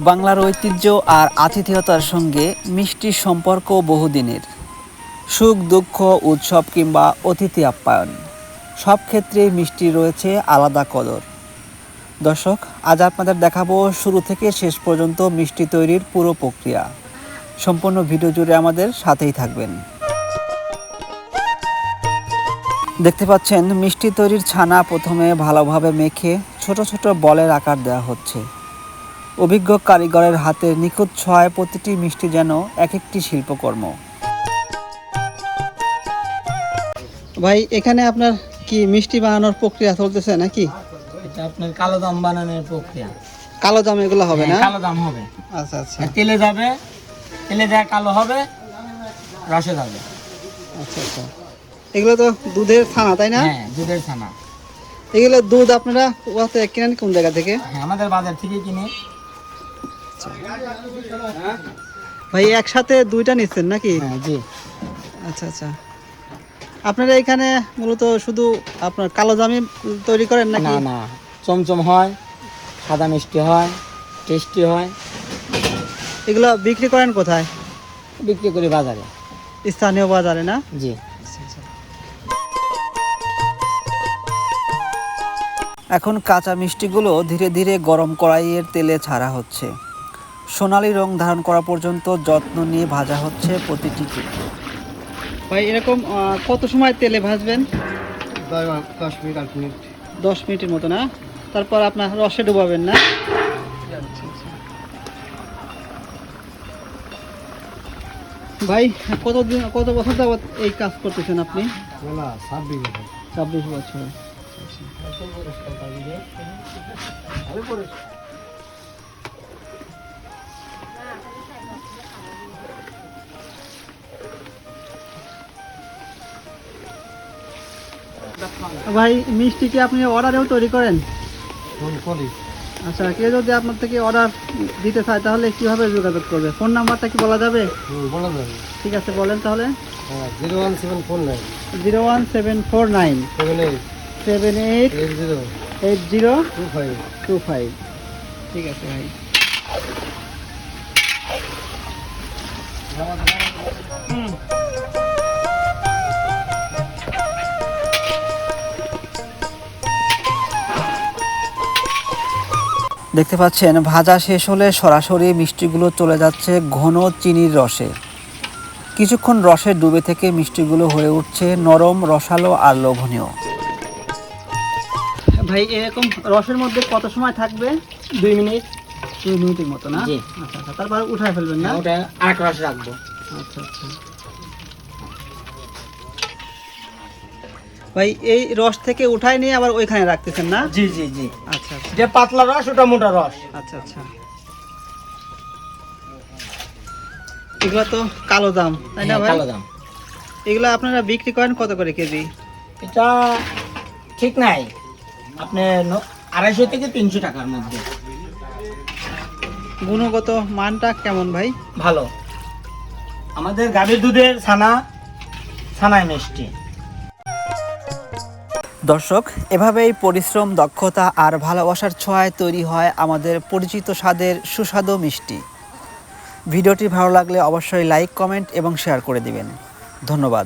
বাংলার ঐতিহ্য আর আতিথেয়তার সঙ্গে মিষ্টির সম্পর্ক বহুদিনের। সুখ দুঃখ, উৎসব কিংবা অতিথি আপ্যায়ন, সব ক্ষেত্রেই মিষ্টি রয়েছে আলাদা কদর। দর্শক, আজ আপনাদের দেখাবো শুরু থেকে শেষ পর্যন্ত মিষ্টি তৈরির পুরো প্রক্রিয়া। সম্পূর্ণ ভিডিও জুড়ে আমাদের সাথেই থাকবেন। দেখতে পাচ্ছেন মিষ্টি তৈরির ছানা প্রথমে ভালোভাবে মেখে ছোট ছোট বলের আকার দেওয়া হচ্ছে। অভিজ্ঞ কারিগরের হাতে নিখুঁত ছোঁয়ায় প্রতিটি মিষ্টি যেন এক একটি শিল্পকর্ম। ভাই, এখানে আপনার কি মিষ্টি বানানোর প্রক্রিয়া চলতেছে নাকি? এটা আপনার কালো জাম বানানোর প্রক্রিয়া। কালো জাম এগুলো হবে না? কালো জাম হবে। আচ্ছা আচ্ছা। তেলে যাবে, তেলে যায় কালো হবে, রসে যাবে। আচ্ছা আচ্ছা। এগুলো তো দুধের ছানা, তাই না? হ্যাঁ, দুধের ছানা। এগুলো দুধ আপনারা ওতে কিনেন কোন জায়গা থেকে? হ্যাঁ, আমাদের বাজার থেকে কিনে। ভাই, একসাথে দুইটা নিচ্ছেন নাকি? হ্যাঁ, জি। আচ্ছা আচ্ছা। আপনারা এখানে মূলত শুধু আপনার কালো জামই তৈরি করেন নাকি? না না, চমচম হয়, সাদা মিষ্টি হয়, টেস্টি হয়। এগুলো বিক্রি করেন কোথায়? বিক্রি করি বাজারে। স্থানীয় বাজারে না? জি। এখন কাঁচা মিষ্টিগুলো ধীরে ধীরে গরম কড়াইয়ের তেলে ছাড়া হচ্ছে। সোনালী রং ধারণ করা পর্যন্ত যত্ন নিয়ে ভাজা হচ্ছে প্রতিটি টুকরো। ভাই, এরকম কত সময় তেলে ভাজবেন? 10 মিনিট 8 মিনিট। 10 মিনিটের মতো না? তারপর আপনার রসে ডুবাবেন না? ভাই, কত বছর যাবত এই কাজ করতেছেন আপনি? 26 বছর। ভাই, মিষ্টি কি আপনি অর্ডারেও তৈরি করেন? আচ্ছা, কেউ যদি আপনার থেকে অর্ডার দিতে চায় তাহলে কিভাবে যোগাযোগ করবে? ফোন নাম্বারটা কি বলা যাবে? বলা যাবে। ঠিক আছে, বলেন তাহলে। 01749 01749 78 8025। ঠিক আছে ভাই। দেখতে পাচ্ছেন ভাজা শেষ হলে সরাসরি মিষ্টিগুলো চলে যাচ্ছে ঘন চিনির রসে। কিছুক্ষণ রসে ডুবে থেকে মিষ্টিগুলো হয়ে উঠছে নরম, রসালো আর লোভনীয়। ভাই, এরকম রসের মধ্যে কত সময় থাকবে? 2 মিনিট। 2 মিনিটের মতো না? জি। আচ্ছা আচ্ছা। তারপর উঠায় ফেলবেন না? ওটা আরেক রস রাখবো। আচ্ছা আচ্ছা। ভাই, এই রস থেকে উঠায় নিয়ে আবার ওইখানে রাখতেছেন না? জি জি জি। আচ্ছা আচ্ছা। যে পাতলা রস ওটা মোটা রস। আচ্ছা আচ্ছা। এগুলো তো কালো জাম, তাই না ভাই? কালো জাম। এগুলো আপনারা বিক্রি করেন কত করে কেজি? এটা ঠিক নাই, আপনি 250 থেকে 300 টাকার মধ্যে। গুণগত মানটা কেমন ভাই? ভালো। আমাদের গাভীর দুধের ছানায় মিষ্টি। দর্শক, এভাবেই পরিশ্রম, দক্ষতা আর ভালোবাসার ছোঁয়ায় তৈরি হয় আমাদের পরিচিত স্বাদের সুস্বাদু মিষ্টি। ভিডিওটি ভালো লাগলে অবশ্যই লাইক, কমেন্ট এবং শেয়ার করে দিবেন। ধন্যবাদ।